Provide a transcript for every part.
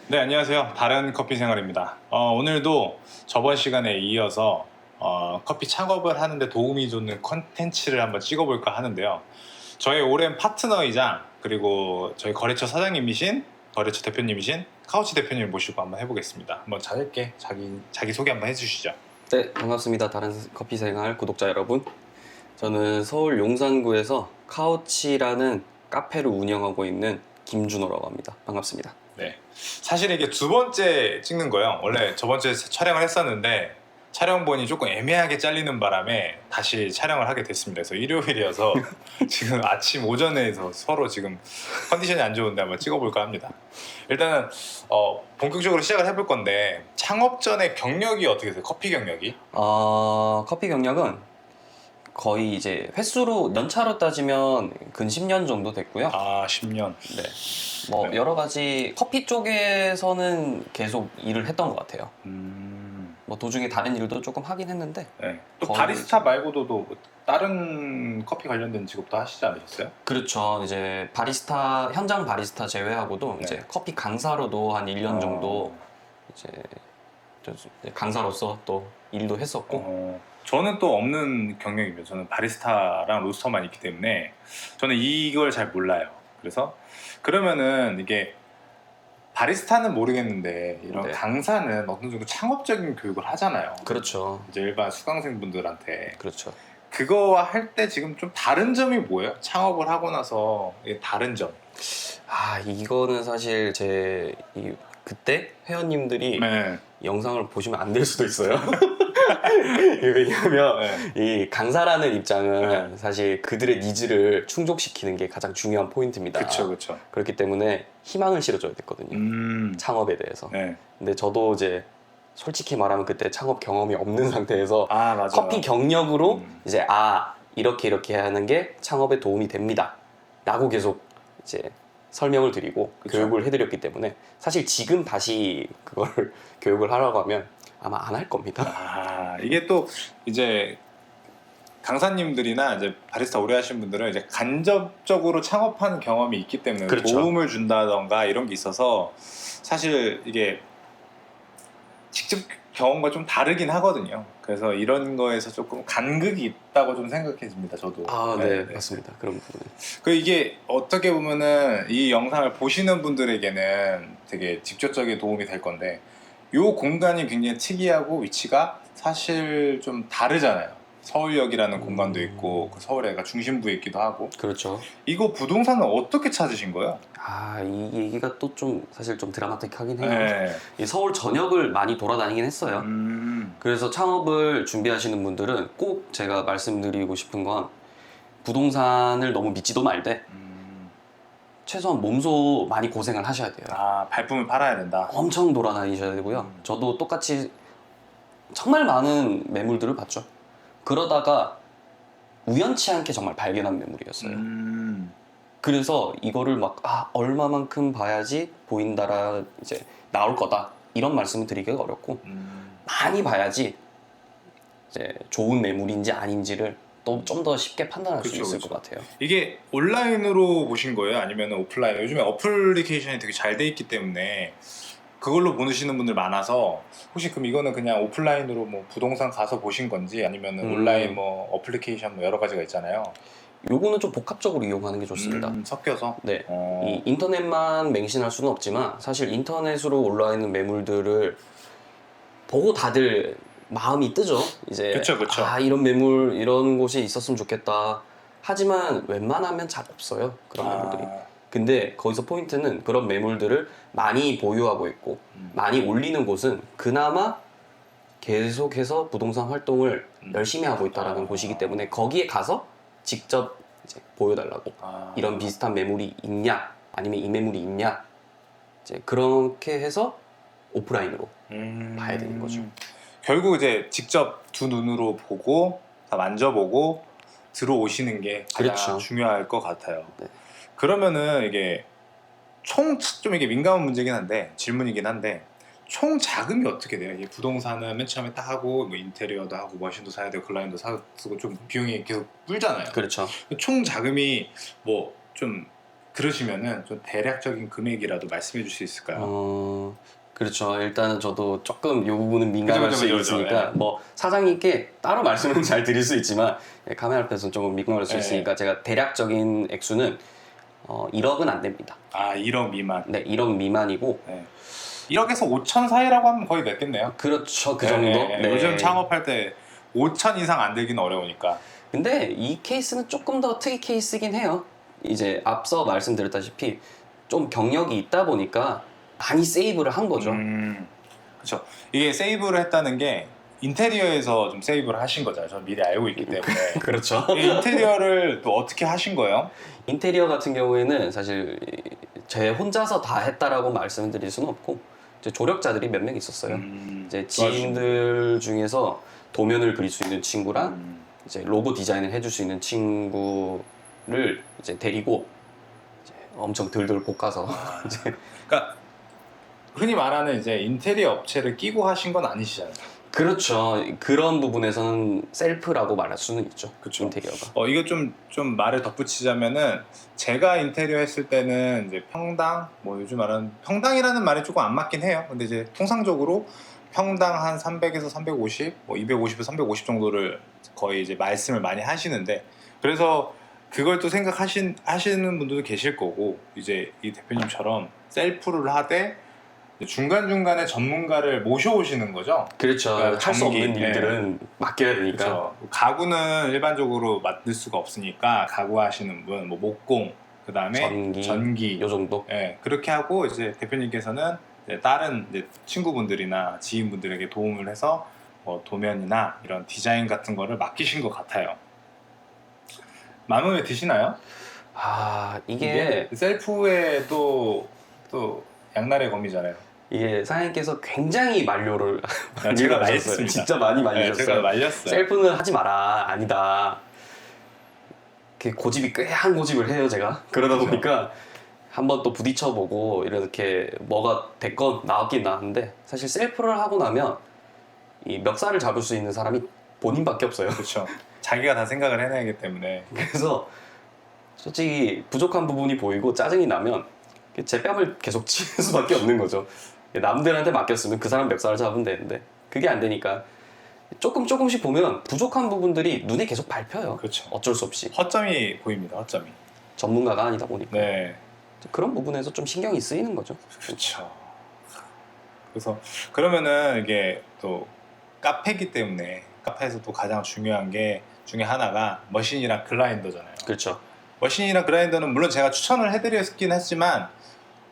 네, 안녕하세요. 다른 커피 생활입니다. 오늘도 저번 시간에 이어서 커피 창업을 하는데 도움이 되는 컨텐츠를 한번 찍어볼까 하는데요. 저의 오랜 파트너이자 그리고 저희 거래처 사장님이신 거래처 대표님이신 카우치 대표님을 모시고 한번 해보겠습니다. 한번 짧게 자기 소개 한번 해주시죠. 네, 반갑습니다. 다른 커피 생활 구독자 여러분. 저는 서울 용산구에서 카우치라는 카페를 운영하고 있는 김준호라고 합니다. 반갑습니다. 네, 사실 이게 두 번째 찍는 거예요. 원래 저번 주에 촬영을 했었는데 촬영본이 조금 애매하게 잘리는 바람에 다시 촬영을 하게 됐습니다. 그래서 일요일이어서 지금 아침 오전에서 서로 지금 컨디션이 안 좋은데 한번 찍어볼까 합니다. 일단은 본격적으로 시작을 해볼 건데 창업 전에 경력이 어떻게 되세요? 커피 경력이? 커피 경력은 거의 이제 횟수로 연차로 따지면 근 10년 정도 됐고요. 10년. 네. 뭐 네. 여러 가지 커피 쪽에서는 계속 일을 했던 것 같아요. 뭐 도중에 다른 일도 조금 하긴 했는데. 네. 또 거의 바리스타 말고도 또 다른 커피 관련된 직업도 하시지 않으셨어요? 그렇죠. 이제 바리스타, 현장 바리스타 제외하고도 네. 이제 커피 강사로도 한 1년 정도 이제 강사로서 또 일도 했었고. 저는 또 없는 경력입니다. 저는 바리스타랑 로스터만 있기 때문에 저는 이걸 잘 몰라요. 그래서 그러면은 이게 바리스타는 모르겠는데 이런 네. 강사는 어느 정도 창업적인 교육을 하잖아요. 그렇죠. 이제 일반 수강생분들한테 그렇죠. 그거와 할 때 지금 좀 다른 점이 뭐예요? 창업을 하고 나서 이게 다른 점. 이거는 사실 그때 회원님들이 네. 영상을 보시면 안 될 수도 있어요. 왜냐하면 네. 이 강사라는 입장은 사실 그들의 니즈를 충족시키는 게 가장 중요한 포인트입니다. 그렇죠. 그렇기 때문에 희망을 실어줘야 됐거든요. 창업에 대해서. 네. 근데 저도 이제 솔직히 말하면 그때 창업 경험이 없는 상태에서 맞아요. 커피 경력으로 이제 이렇게 하는 게 창업에 도움이 됩니다 라고 계속 이제 설명을 드리고 그쵸. 교육을 해드렸기 때문에 사실 지금 다시 그걸 교육을 하라고 하면 아마 안 할 겁니다. 이게 또 이제 강사님들이나 이제 바리스타 오래 하신 분들은 이제 간접적으로 창업한 경험이 있기 때문에 그렇죠. 도움을 준다던가 이런 게 있어서 사실 이게 직접 경험과 좀 다르긴 하거든요. 그래서 이런 거에서 조금 간극이 있다고 좀 생각해집니다. 저도. 네, 맞습니다. 그런 부분은. 이게 어떻게 보면은 이 영상을 보시는 분들에게는 되게 직접적인 도움이 될 건데 이 공간이 굉장히 특이하고 위치가 사실 좀 다르잖아요. 서울역이라는 공간도 있고 그 서울에가 중심부에 있기도 하고. 그렇죠. 이거 부동산은 어떻게 찾으신 거예요? 이 얘기가 또 좀 사실 좀 드라마틱하긴 해요. 네. 이 서울 전역을 많이 돌아다니긴 했어요. 그래서 창업을 준비하시는 분들은 꼭 제가 말씀드리고 싶은 건 부동산을 너무 믿지도 말되 최소한 몸소 많이 고생을 하셔야 돼요. 발품을 팔아야 된다. 엄청 돌아다니셔야 되고요. 저도 똑같이 정말 많은 매물들을 봤죠. 그러다가 우연치 않게 정말 발견한 매물이었어요. 그래서 이거를 막 얼마만큼 봐야지 보인다라 이제 나올 거다 이런 말씀을 드리기가 어렵고 많이 봐야지 이제 좋은 매물인지 아닌지를 또 좀 더 쉽게 판단할 수 있을 것 같아요. 이게 온라인으로 보신 거예요? 아니면 오프라인? 요즘에 어플리케이션이 되게 잘 돼 있기 때문에 그걸로 보시는 분들 많아서 혹시 그럼 이거는 그냥 오프라인으로 뭐 부동산 가서 보신 건지 아니면 온라인 뭐 어플리케이션 뭐 여러 가지가 있잖아요. 요거는 좀 복합적으로 이용하는 게 좋습니다. 섞여서? 네. 이 인터넷만 맹신할 수는 없지만 사실 인터넷으로 올라와 있는 매물들을 보고 다들 마음이 뜨죠. 이제 그쵸. 이런 매물 이런 곳이 있었으면 좋겠다. 하지만 웬만하면 잘 없어요. 그런 매물들이. 근데 거기서 포인트는 그런 매물들을 많이 보유하고 있고 많이 올리는 곳은 그나마 계속해서 부동산 활동을 열심히 하고 있다는 곳이기 때문에 거기에 가서 직접 이제 보여달라고 이런 비슷한 매물이 있냐 아니면 이 매물이 있냐 이제 그렇게 해서 오프라인으로 봐야 되는 거죠. 결국 이제 직접 두 눈으로 보고 다 만져보고 들어오시는 게 가장 그렇죠. 중요할 것 같아요. 네. 그러면은 이게 좀 이게 민감한 문제긴 한데 질문이긴 한데 총 자금이 어떻게 돼요? 이 부동산은 맨 처음에 딱 하고 뭐 인테리어도 하고 머신도 사야 되고 클라이언트도 쓰고 좀 비용이 계속 불잖아요. 그렇죠. 총 자금이 뭐 좀 그러시면은 좀 대략적인 금액이라도 말씀해 줄 수 있을까요? 그렇죠. 일단은 저도 조금 이 부분은 민감할 그죠, 수 그죠, 있으니까 네. 뭐 사장님께 따로 말씀을 잘 드릴 수 있지만 카메라 앞에서 조금 민감할 수 네. 있으니까 제가 대략적인 액수는 1억은 안 됩니다. 아 1억 미만. 네, 1억 미만이고 네. 1억에서 5천 사이라고 하면 거의 냈겠네요. 그렇죠. 그 네, 정도. 네, 네. 네. 요즘 창업할 때 5천 이상 안 되긴 어려우니까. 근데 이 케이스는 조금 더 특이 케이스긴 해요. 이제 앞서 말씀드렸다시피 좀 경력이 있다 보니까 많이 세이브를 한 거죠. 그렇죠. 이게 세이브를 했다는 게 인테리어에서 좀 세이브를 하신 거잖아요. 저는 미리 알고 있기 때문에. 그렇죠. 이 인테리어를 또 어떻게 하신 거예요? 인테리어 같은 경우에는 사실 제 혼자서 다 했다라고 말씀을 드릴 수는 없고 이제 조력자들이 몇 명 있었어요. 이제 지인들 중에서 도면을 그릴 수 있는 친구랑 이제 로고 디자인을 해줄 수 있는 친구를 이제 데리고 이제 엄청 들들 볶아서 이제 그러니까 흔히 말하는 이제 인테리어 업체를 끼고 하신 건 아니시잖아요. 그렇죠. 그런 부분에서는 셀프라고 말할 수는 있죠. 그쵸. 인테리어가. 이거 좀 말을 덧붙이자면은 제가 인테리어 했을 때는 이제 평당 뭐 요즘 말하는 평당이라는 말이 조금 안 맞긴 해요. 근데 이제 통상적으로 평당 한 300에서 350, 뭐 250에서 350 정도를 거의 이제 말씀을 많이 하시는데 그래서 그걸 또 하시는 분들도 계실 거고 이제 이 대표님처럼 셀프를 하되 중간중간에 전문가를 모셔오시는 거죠. 그렇죠. 그러니까 할 수 전기, 없는 일들은 맡겨야 되니까. 그렇죠. 가구는 일반적으로 맡을 수가 없으니까 가구 하시는 분, 뭐 목공, 그 다음에 전기, 요 정도. 예, 그렇게 하고 이제 대표님께서는 이제 다른 이제 친구분들이나 지인분들에게 도움을 해서 도면이나 이런 디자인 같은 거를 맡기신 것 같아요. 마음에 드시나요? 이게 셀프의 또 양날의 검이잖아요. 이게 사장님께서 굉장히 만료를 제가 하셨어요. 말렸습니다. 진짜 많이 말리셨어요. 제가 말렸어요. 셀프는 하지 마라. 아니다. 그 고집이 꽤 한 고집을 해요, 제가. 그러다 그렇죠. 보니까 한번 또 부딪혀보고 이렇게 뭐가 됐건 나왔긴 나왔는데 사실 셀프를 하고 나면 이 멱살을 잡을 수 있는 사람이 본인밖에 없어요. 그렇죠. 자기가 다 생각을 해내기 때문에. 그래서 솔직히 부족한 부분이 보이고 짜증이 나면 제 뺨을 계속 치는 수밖에 없는 거죠. 남들한테 맡겼으면 그 사람 멱살을 잡으면 되는데 그게 안 되니까 조금씩 보면 부족한 부분들이 눈에 계속 밟혀요. 그렇죠. 어쩔 수 없이. 허점이 보입니다. 허점이. 전문가가 아니다 보니까. 네. 그런 부분에서 좀 신경이 쓰이는 거죠. 그렇죠. 그래서 그러면은 이게 또 카페기 때문에 카페에서 또 가장 중요한 게 중에 하나가 머신이랑 글라인더잖아요. 그렇죠. 머신이랑 글라인더는 물론 제가 추천을 해드렸긴 했지만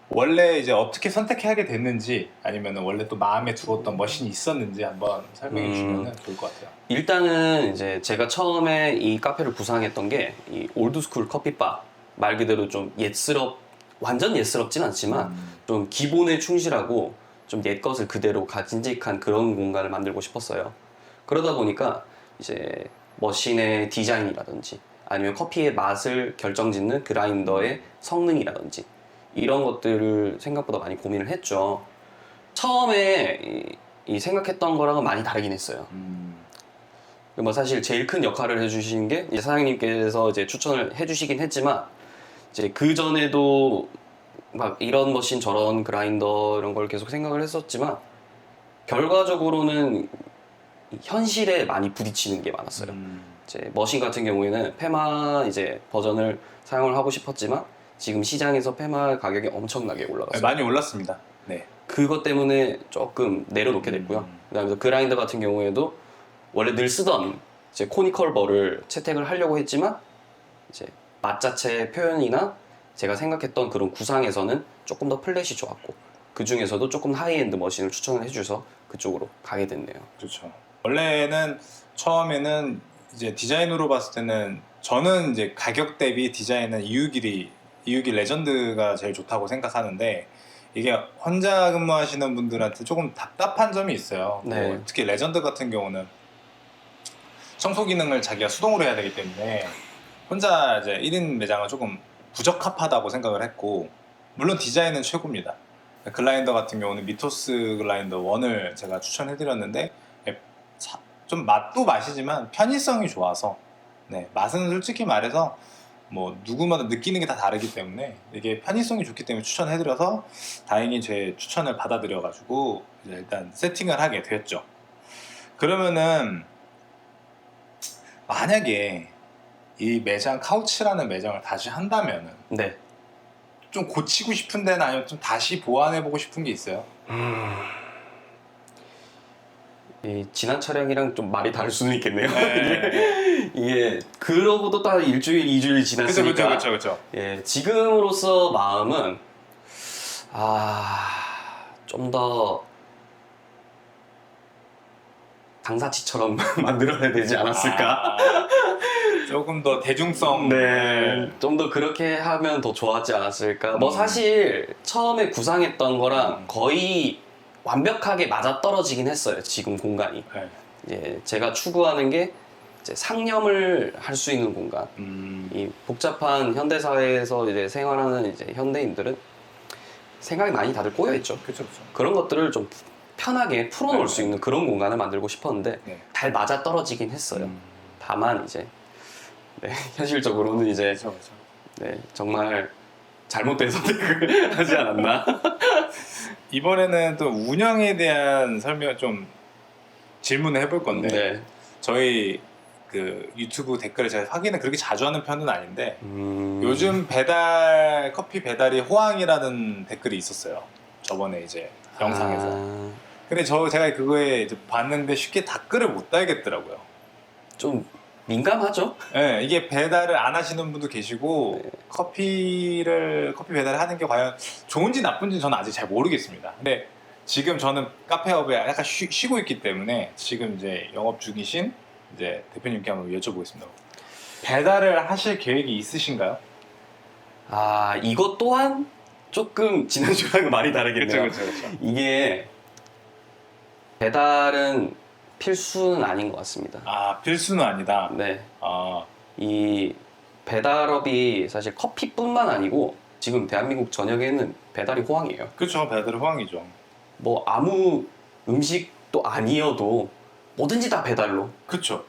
원래 이제 어떻게 선택하게 됐는지 아니면 원래 또 마음에 들었던 머신이 있었는지 한번 설명해 주시면 좋을 것 같아요. 일단은 이제 제가 처음에 이 카페를 구상했던 게 이 올드스쿨 커피바 말 그대로 좀 완전 옛스럽진 않지만 좀 기본에 충실하고 좀 옛 것을 그대로 간직한 그런 공간을 만들고 싶었어요. 그러다 보니까 이제 머신의 디자인이라든지 아니면 커피의 맛을 결정짓는 그라인더의 성능이라든지 이런 것들을 생각보다 많이 고민을 했죠. 처음에 이 생각했던 거랑은 많이 다르긴 했어요. 뭐 사실 제일 큰 역할을 해주신 게 이제 사장님께서 이제 추천을 해주시긴 했지만 이제 그 전에도 막 이런 머신 저런 그라인더 이런 걸 계속 생각을 했었지만 결과적으로는 현실에 많이 부딪히는 게 많았어요. 이제 머신 같은 경우에는 페마 이제 버전을 사용을 하고 싶었지만 지금 시장에서 페마 가격이 엄청나게 올라갔어요. 많이 올랐습니다. 네. 그것 때문에 조금 내려놓게 됐고요. 그다음에 그라인더 같은 경우에도 원래 늘 쓰던 이제 코니컬버를 채택을 하려고 했지만 이제 맛 자체 표현이나 제가 생각했던 그런 구상에서는 조금 더 플랫이 좋았고 그 중에서도 조금 하이엔드 머신을 추천을 해주셔서 그쪽으로 가게 됐네요. 그렇죠. 원래는 처음에는 이제 디자인으로 봤을 때는 저는 이제 가격 대비 디자인은 이유기 레전드가 제일 좋다고 생각하는데 이게 혼자 근무하시는 분들한테 조금 답답한 점이 있어요. 네. 뭐 특히 레전드 같은 경우는 청소 기능을 자기가 수동으로 해야 되기 때문에 혼자 이제 1인 매장은 조금 부적합하다고 생각을 했고 물론 디자인은 최고입니다. 글라인더 같은 경우는 미토스 글라인더 1을 제가 추천해드렸는데 좀 맛도 맛이지만 편의성이 좋아서 네, 맛은 솔직히 말해서 뭐 누구마다 느끼는 게 다 다르기 때문에 이게 편의성이 좋기 때문에 추천해드려서 다행히 제 추천을 받아들여가지고 이제 일단 세팅을 하게 되었죠. 그러면은 만약에 이 매장 카우치라는 매장을 다시 한다면은 네. 좀 고치고 싶은 데는 아니면 좀 다시 보완해보고 싶은 게 있어요? 이 지난 촬영이랑 좀 말이 다를 수는 있겠네요. 네. 이게 그러고도 딱 일주일, 2주일 지났으니까. 그쵸. 예, 지금으로서 마음은 좀 더 당사치처럼 만들어야 되지 않았을까? 조금 더 대중성. 네, 좀 더 그렇게 하면 더 좋았지 않았을까? 뭐 사실 처음에 구상했던 거랑 거의 완벽하게 맞아떨어지긴 했어요. 지금 공간이. 네. 예, 제가 추구하는 게 이제 상념을 할 수 있는 공간. 이 복잡한 현대 사회에서 이제 생활하는 이제 현대인들은 생각이 많이 다들 꼬여 있죠. 그쵸. 그런 것들을 좀 편하게 풀어놓을 네, 수 있는 그런 공간을 만들고 싶었는데 네. 잘 맞아떨어지긴 했어요. 다만 이제 네, 현실적으로는 이제 그쵸. 네, 정말 잘못된 선택을 하지 않았나? 이번에는 또 운영에 대한 설명을 좀 질문을 해볼 건데 네. 저희 그 유튜브 댓글을 제가 확인을 그렇게 자주 하는 편은 아닌데 음... 요즘 커피 배달이 호황이라는 댓글이 있었어요. 저번에 이제 영상에서. 근데 제가 그거에 이제 봤는데 쉽게 댓글을 못 달겠더라고요. 좀 민감하죠? 네, 이게 배달을 안 하시는 분도 계시고 네. 커피 배달을 하는 게 과연 좋은지 나쁜지 저는 아직 잘 모르겠습니다. 근데 지금 저는 카페업에 약간 쉬고 있기 때문에 지금 이제 영업 중이신 이제 대표님께 한번 여쭤보겠습니다. 배달을 하실 계획이 있으신가요? 이것 또한 조금 지난주랑 많이 다르겠네요. 그렇죠. 이게 배달은 필수는 아닌 것 같습니다. 필수는 아니다. 네. 아, 이 배달업이 사실 커피뿐만 아니고 지금 대한민국 전역에는 배달이 호황이에요. 그렇죠. 배달은 호황이죠. 뭐 아무 음식도 아니어도 뭐든지 다 배달로. 그렇죠.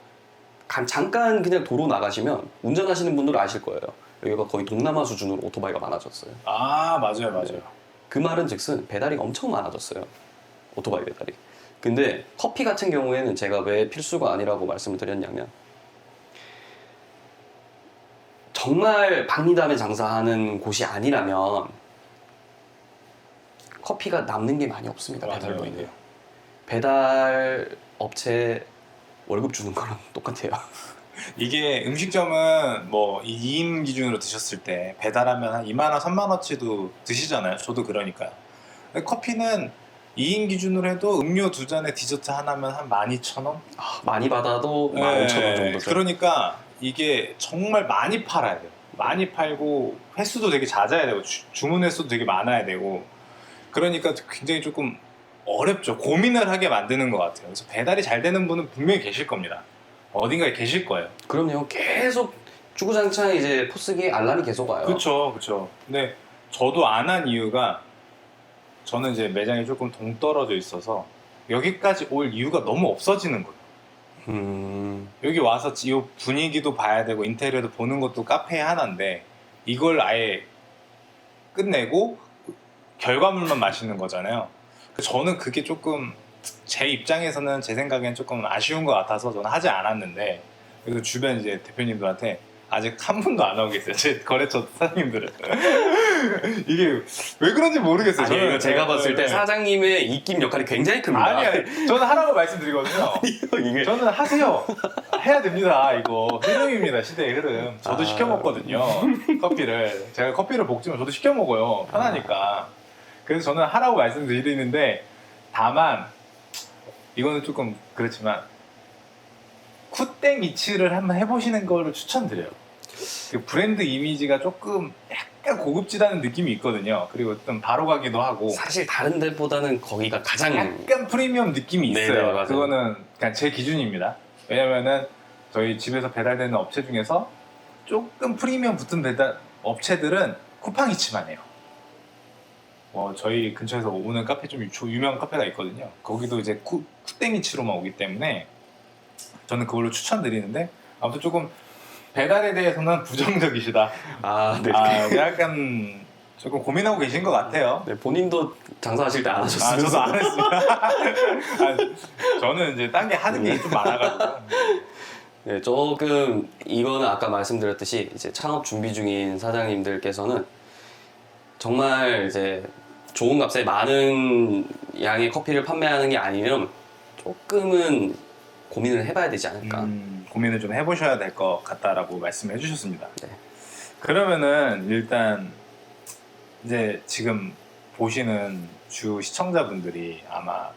잠깐 그냥 도로 나가시면 운전하시는 분들은 아실 거예요. 여기가 거의 동남아 수준으로 오토바이가 많아졌어요. 맞아요. 그 말은 즉슨 배달이 엄청 많아졌어요. 오토바이 배달이. 근데 커피 같은 경우에는 제가 왜 필수가 아니라고 말씀을 드렸냐면 정말 박리담에 장사하는 곳이 아니라면 커피가 남는 게 많이 없습니다. 배달로 인해요. 배달 업체 월급 주는 거랑 똑같아요. 이게 음식점은 뭐 2인 기준으로 드셨을 때 배달하면 한 2만 원, 3만 원치도 드시잖아요. 저도 그러니까요. 근데 커피는 2인 기준으로 해도 음료 2잔에 디저트 하나면 한 12,000원? 많이 받아도 15,000원 정도죠. 그러니까 이게 정말 많이 팔아야 돼요. 많이 팔고 횟수도 되게 잦아야 되고 주문 횟수도 되게 많아야 되고 그러니까 굉장히 조금 어렵죠. 고민을 하게 만드는 것 같아요. 그래서 배달이 잘 되는 분은 분명히 계실 겁니다. 어딘가에 계실 거예요. 그럼요. 계속 주구장창 이제 포스기에 알람이 계속 와요. 그렇죠. 근데 저도 안 한 이유가 저는 이제 매장이 조금 동떨어져 있어서 여기까지 올 이유가 너무 없어지는 거예요. 여기 와서 이 분위기도 봐야 되고 인테리어도 보는 것도 카페 하나인데 이걸 아예 끝내고 결과물만 마시는 거잖아요. 저는 그게 조금 제 입장에서는 제 생각엔 조금 아쉬운 것 같아서 저는 하지 않았는데 그래서 주변 이제 대표님들한테 아직 한 분도 안 오고 계세요. 제 거래처 사장님들은 이게 왜 그런지 모르겠어요. 아니, 이거 제가 봤을 때 네. 사장님의 입김 역할이 굉장히 큽니다. 아니 저는 하라고 말씀드리거든요. 이게 저는 하세요. 해야 됩니다. 이거 흐름입니다. 시대의 흐름. 저도 시켜 먹거든요. 커피를. 제가 커피를 볶지만 저도 시켜 먹어요. 편하니까. 그래서 저는 하라고 말씀드리는데 다만 이거는 조금 그렇지만 쿠땡 이츠를 한번 해보시는 거를 추천드려요. 그 브랜드 이미지가 조금 약간 고급지다는 느낌이 있거든요. 그리고 좀 바로 가기도 하고 사실 다른 데보다는 거기가 가장 약간 프리미엄 느낌이 네, 있어요. 네, 맞아요. 그거는 그냥 제 기준입니다. 왜냐면은 저희 집에서 배달되는 업체 중에서 조금 프리미엄 붙은 배달 업체들은 쿠팡이츠만 해요. 저희 근처에서 오는 카페 좀 유명한 카페가 있거든요. 거기도 이제 쿠땡이츠로만 오기 때문에 저는 그걸로 추천드리는데 아무튼 조금 배달에 대해서는 부정적이시다. 아, 네. 약간 조금 고민하고 계신 것 같아요. 네, 본인도 장사하실 때 안 아, 하셨으면서. 저도 안 했습니다. 저는 이제 딴 게 하는 게 좀 많아가지고. 네, 조금 이거는 아까 말씀드렸듯이 이제 창업 준비 중인 사장님들께서는 정말 이제 좋은 값에 많은 양의 커피를 판매하는 게 아니면 조금은 고민을 해봐야 되지 않을까. 고민을 좀 해보셔야 될 것 같다라고 말씀해 주셨습니다. 네. 그러면은 일단 이제 지금 보시는 주 시청자분들이 아마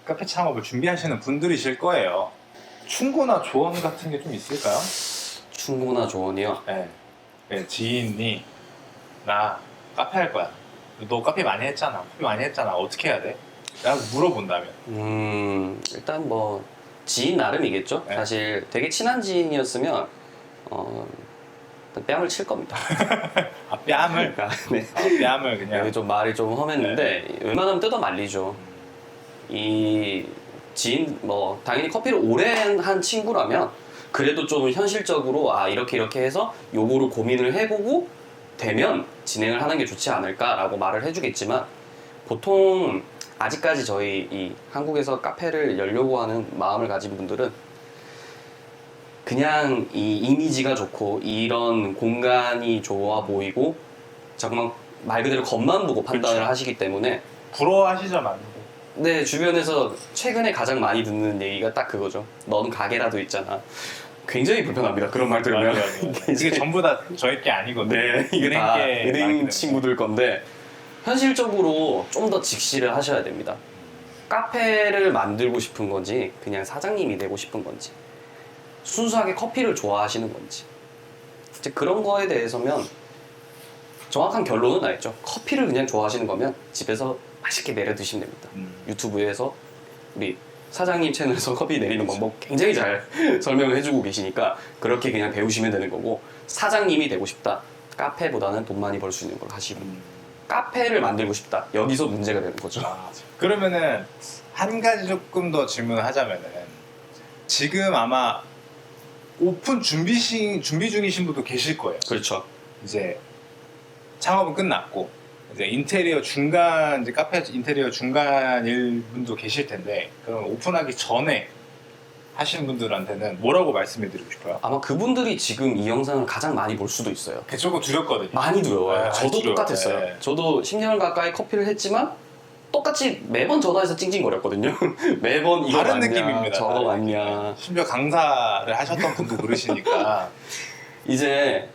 카페 창업을 준비하시는 분들이실 거예요. 충고나 조언 같은 게 좀 있을까요? 충고나 조언이요. 네. 네, 지인이 나 카페 할 거야. 너 카페 많이 했잖아. 커피 많이 했잖아. 어떻게 해야 돼? 라고 물어본다면. 일단 뭐 지인 나름이겠죠. 네. 사실 되게 친한 지인이었으면 일단 뺨을 칠 겁니다. 뺨을? 네. 뺨을 그냥. 여기 좀 말이 좀 험했는데 웬만하면 뜯어 말리죠. 이 지인 뭐 당연히 커피를 오래 한 친구라면 그래도 좀 현실적으로 이렇게 해서 요거를 고민을 해보고 되면 진행을 하는 게 좋지 않을까라고 말을 해주겠지만 보통 아직까지 저희 이 한국에서 카페를 열려고 하는 마음을 가진 분들은 그냥 이 이미지가 좋고 이런 공간이 좋아 보이고 정말 말 그대로 겉만 보고 판단을 그쵸. 하시기 때문에 부러워하시죠, 많이. 네, 주변에서 최근에 가장 많이 듣는 얘기가 딱 그거죠. 넌 가게라도 있잖아. 굉장히 불편합니다. 그런 말 들으면. 이게 전부 다 저희 게 아니거든요. 네, 이게 다 은행 친구들 건데 현실적으로 좀 더 직시를 하셔야 됩니다. 카페를 만들고 싶은 건지 그냥 사장님이 되고 싶은 건지 순수하게 커피를 좋아하시는 건지 이제 그런 거에 대해서면 정확한 결론은 나있죠. 커피를 그냥 좋아하시는 거면 집에서 맛있게 내려 드시면 됩니다. 유튜브에서 우리 사장님 채널에서 커피 내리는 방법 굉장히 잘 설명을 해주고 계시니까 그렇게 그냥 배우시면 되는 거고 사장님이 되고 싶다. 카페보다는 돈 많이 벌 수 있는 걸 하시고 카페를 만들고 싶다. 여기서 문제가 되는 거죠. 그러면은 한 가지 조금 더 질문을 하자면은 지금 아마 오픈 준비 중이신 분도 계실 거예요. 그렇죠. 이제 창업은 끝났고 이제 인테리어 중간 이제 카페 인테리어 중간일 분도 계실 텐데 그럼 오픈하기 전에 하시는 분들한테는 뭐라고 말씀해드리고 싶어요? 아마 그분들이 지금 이 영상을 가장 많이 볼 수도 있어요. 그게 조금 두렵거든요. 많이 두려워요. 네, 저도 두려워요. 똑같았어요. 네. 저도 10년 가까이 커피를 했지만 똑같이 매번 전화해서 찡찡거렸거든요. 매번 이거 다른 맞냐, 느낌입니다. 저거 다른 맞냐. 느낌. 심지어 강사를 하셨던 분도 그러시니까 이제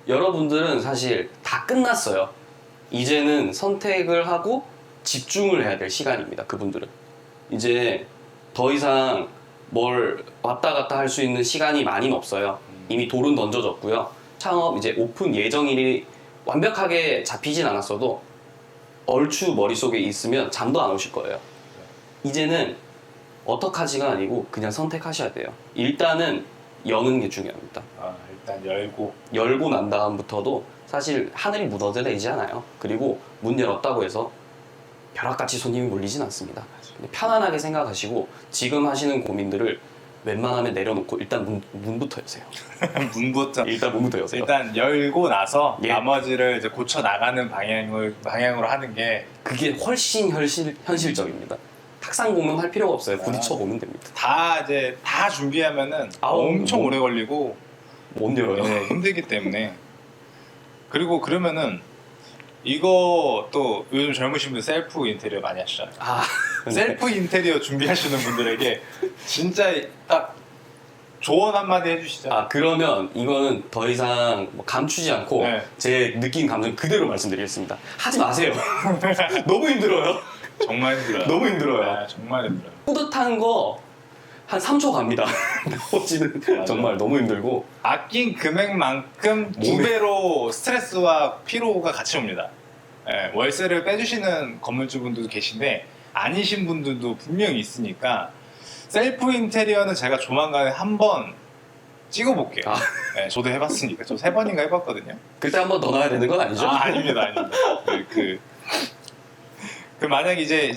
여러분들은 사실 다 끝났어요. 이제는 선택을 하고 집중을 해야 될 시간입니다. 그분들은 이제 더 이상 뭘 왔다 갔다 할 수 있는 시간이 많이는 없어요. 이미 돌은 던져졌고요. 창업 이제 오픈 예정일이 완벽하게 잡히진 않았어도 얼추 머릿속에 있으면 잠도 안 오실 거예요. 이제는 어떡하지가 아니고 그냥 선택하셔야 돼요. 일단은 여는 게 중요합니다. 일단 열고 난 다음부터도 사실 하늘이 무너져내지 않아요. 그리고 문 열었다고 해서 벼락같이 손님이 몰리진 않습니다. 근데 편안하게 생각하시고 지금 하시는 고민들을 웬만하면 내려놓고 일단 문부터 여세요. 문부터 일단 문부터 여세요. 일단 열고 나서 예. 나머지를 이제 고쳐 나가는 방향으로 하는 게 그게 훨씬 현실적입니다. 탁상 공명할 필요가 없어요. 부딪혀 보면 됩니다. 다 이제 다 준비하면은 엄청 오래 걸리고 못 열어요. 네, 힘들기 때문에 그리고 그러면은 이거 또 요즘 젊으신 분들 셀프 인테리어 많이 하시잖아요. 셀프 인테리어 준비하시는 분들에게 진짜 딱 조언 한마디 해주시죠. 그러면 이거는 더 이상 뭐 감추지 않고 네. 제 느낀 감정 그대로 말씀드리겠습니다. 하지 마세요. 너무 힘들어요. 정말 힘들어요. 너무 힘들어요. 네, 정말 힘들어요. 뿌듯한 거 한 3초 갑니다. 나머지는 정말 너무 힘들고 아낀 금액만큼 두 배로 스트레스와 피로가 같이 옵니다. 예, 월세를 빼주시는 건물주분들도 계신데 아니신 분들도 분명히 있으니까 셀프 인테리어는 제가 조만간에 한번 찍어볼게요. 예, 저도 해봤으니까 저 3번인가 해봤거든요. 그때 한 번 더 나와야 되는 건 아니죠? 아닙니다. 그 만약 이제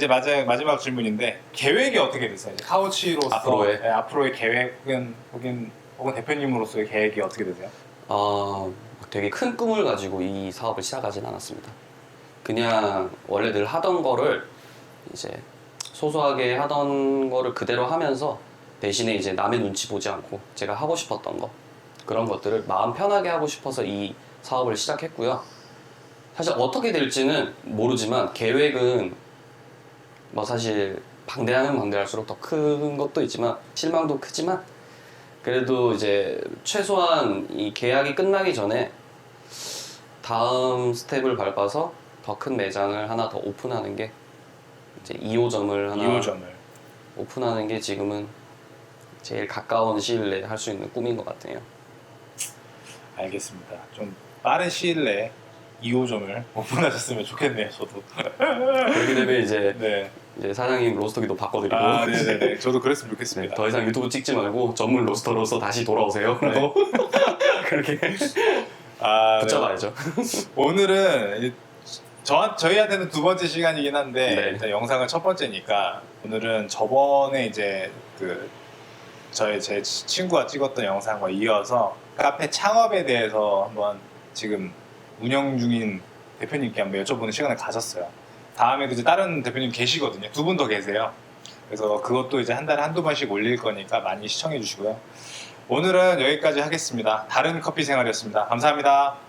마지막 질문인데 계획이 어떻게 되세요? 이제 카우치로서 앞으로의? 앞으로의 계획 혹은 혹은 대표님으로서의 계획이 어떻게 되세요? 되게 큰 꿈을 가지고 이 사업을 시작하진 않았습니다. 그냥 원래 늘 하던 거를 이제 소소하게 하던 거를 그대로 하면서 대신에 이제 남의 눈치 보지 않고 제가 하고 싶었던 거 그런 것들을 마음 편하게 하고 싶어서 이 사업을 시작했고요. 사실 어떻게 될지는 모르지만 계획은 뭐 사실 방대하면 방대할수록 더 큰 것도 있지만 실망도 크지만 그래도 이제 최소한 이 계약이 끝나기 전에 다음 스텝을 밟아서 더 큰 매장을 하나 더 오픈하는 게 이제 2호점을 하나 2호점을. 오픈하는 게 지금은 제일 가까운 시일 내에 할 수 있는 꿈인 것 같아요. 알겠습니다. 좀 빠른 시일 내에 2호점을 오픈하셨으면 좋겠네요. 저도. 그렇게 되면 이제, 네. 이제 사장님 로스터기도 바꿔드리고 아, 네네네. 저도 그랬으면 좋겠습니다. 네, 더 이상 유튜브 찍지 말고 전문 로스터로서 다시 돌아오세요. 네. 그렇게 아, 붙잡아야죠. 오늘은 저희한테는 두 번째 시간이긴 한데 네. 일단 영상은 첫 번째니까 오늘은 저번에 이제 제 친구가 찍었던 영상과 이어서 카페 창업에 대해서 한번 지금 운영 중인 대표님께 한번 여쭤보는 시간을 가졌어요. 다음에도 이제 다른 대표님 계시거든요. 두 분 더 계세요. 그래서 그것도 이제 한 달에 한두 번씩 올릴 거니까 많이 시청해 주시고요. 오늘은 여기까지 하겠습니다. 다른 커피 생활이었습니다. 감사합니다.